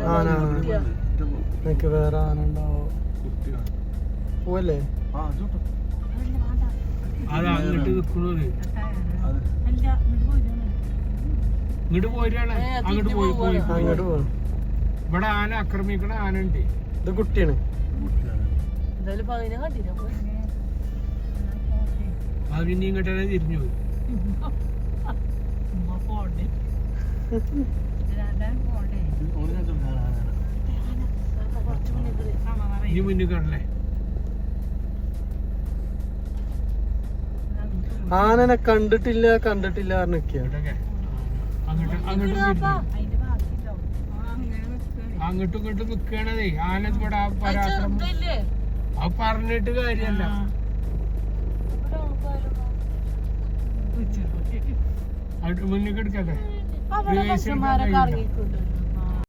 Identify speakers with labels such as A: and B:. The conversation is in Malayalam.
A: ആന എനിക്ക് വേറെ ആന ഉണ്ടാവോ പോവല്ലേ
B: അത് അങ്ങോട്ട് നിൽക്കുന്നത് ഇങ്ങോട്ട് പോരാണ് അങ്ങോട്ട് പോയി
A: അങ്ങോട്ട് പോകണം
B: ഇവിടെ ആന ആക്രമിക്കണ ആന ഉണ്ട്
A: ഇത് കുട്ടിയാണ്
B: അത് പിന്നെ ഇങ്ങോട്ടേ തിരിഞ്ഞു പോയി ഇനി മുന്നിൽ കാണല്ലേ
A: ആനനെ കണ്ടിട്ടില്ല പറഞ്ഞിരിക്കുക
B: അങ്ങോട്ടും ഇങ്ങോട്ടും നിക്കണതേ ആന ഇവിടെ ആ പരാക്രമം അത് പറഞ്ഞിട്ട് കാര്യല്ല മുന്നിൽ എടുക്കട്ടെ